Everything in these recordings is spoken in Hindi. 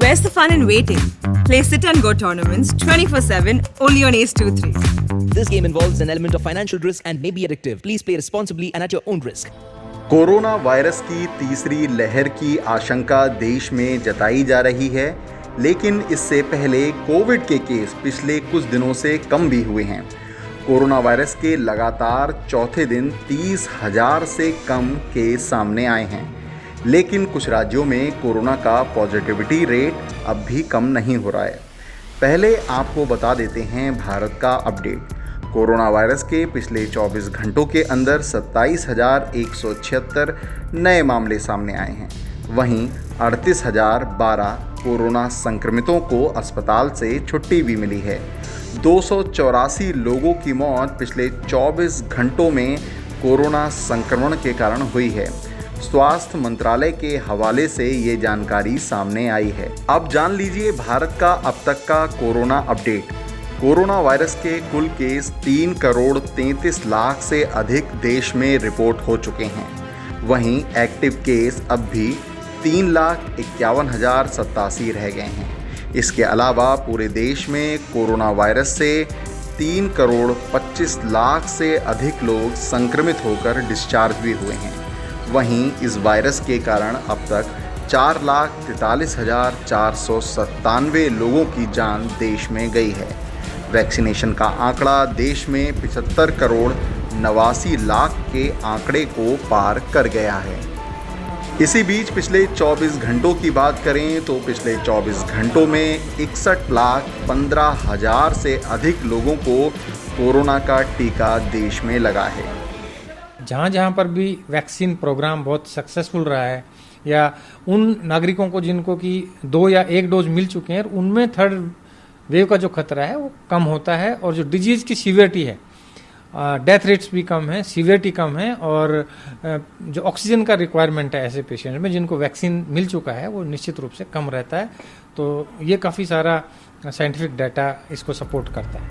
Where's the fun in waiting? Play Sit and Go tournaments 24/7 only on Ace 2-3. This game involves an element of financial risk and may be addictive. Please play responsibly and at your own risk. Corona virus की तीसरी लहर की आशंका देश में जताई जा रही है, लेकिन इससे पहले कोविड के केस पिछले कुछ दिनों से कम भी हुए हैं। कोरोना वायरस के लगातार चौथे दिन 30,000 से कम केस सामने आए हैं, लेकिन कुछ राज्यों में कोरोना का पॉजिटिविटी रेट अब भी कम नहीं हो रहा है। पहले आपको बता देते हैं भारत का अपडेट। कोरोना वायरस के पिछले 24 घंटों के अंदर 27,176 नए मामले सामने आए हैं। वहीं 38,012 कोरोना संक्रमितों को अस्पताल से छुट्टी भी मिली है। 284 लोगों की मौत पिछले 24 घंटों में कोरोना संक्रमण के कारण हुई है। स्वास्थ्य मंत्रालय के हवाले से ये जानकारी सामने आई है। अब जान लीजिए भारत का अब तक का कोरोना अपडेट। कोरोना वायरस के कुल केस 3 करोड़ 33 लाख से अधिक देश में रिपोर्ट हो चुके हैं। वहीं एक्टिव केस अब भी 3,51,087 रह गए हैं। इसके अलावा पूरे देश में कोरोना वायरस से 3 करोड़ 25 लाख से अधिक लोग संक्रमित होकर डिस्चार्ज भी हुए हैं। वहीं इस वायरस के कारण अब तक 4,43,497 लोगों की जान देश में गई है। वैक्सीनेशन का आंकड़ा देश में 75 करोड़ 89 लाख के आंकड़े को पार कर गया है। इसी बीच पिछले 24 घंटों की बात करें तो पिछले 24 घंटों में 61,15,000 से अधिक लोगों को कोरोना का टीका देश में लगा है। जहाँ जहाँ पर भी वैक्सीन प्रोग्राम बहुत सक्सेसफुल रहा है या उन नागरिकों को जिनको कि 2 या 1 डोज मिल चुके हैं, उनमें थर्ड वेव का जो खतरा है वो कम होता है और जो डिजीज़ की सीवियरिटी है, डेथ रेट्स भी कम है, सीवियरिटी कम है और जो ऑक्सीजन का रिक्वायरमेंट है ऐसे पेशेंट में जिनको वैक्सीन मिल चुका है वो निश्चित रूप से कम रहता है। तो ये काफ़ी सारा साइंटिफिक डाटा इसको सपोर्ट करता है।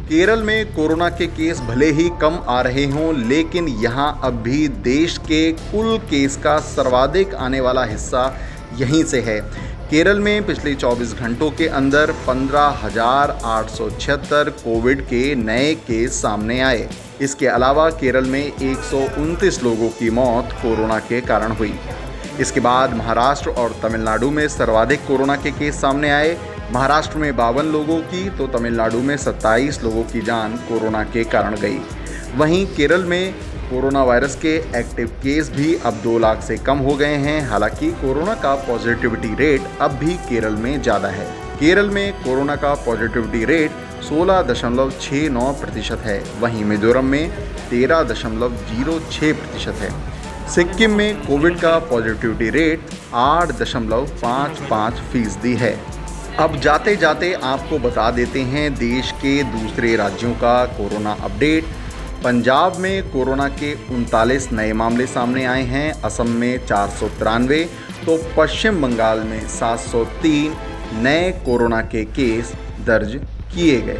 केरल में कोरोना के केस भले ही कम आ रहे हों, लेकिन यहाँ अब भी देश के कुल केस का सर्वाधिक आने वाला हिस्सा यहीं से है। केरल में पिछले 24 घंटों के अंदर 15,876 कोविड के नए केस सामने आए। इसके अलावा केरल में 129 लोगों की मौत कोरोना के कारण हुई। इसके बाद महाराष्ट्र और तमिलनाडु में सर्वाधिक कोरोना के केस सामने आए। महाराष्ट्र में 52 लोगों की तो तमिलनाडु में 27 लोगों की जान कोरोना के कारण गई। वहीं केरल में कोरोना वायरस के एक्टिव केस भी अब 2 लाख से कम हो गए हैं। हालांकि कोरोना का पॉजिटिविटी रेट अब भी केरल में ज़्यादा है। केरल में कोरोना का पॉजिटिविटी रेट 16.69% है। वहीं मिजोरम में 13.06% है। सिक्किम में कोविड का पॉजिटिविटी रेट 8.55% है। अब जाते जाते आपको बता देते हैं देश के दूसरे राज्यों का कोरोना अपडेट। पंजाब में कोरोना के 39 नए मामले सामने आए हैं। असम में 493 तो पश्चिम बंगाल में 703 नए कोरोना के केस दर्ज किए गए।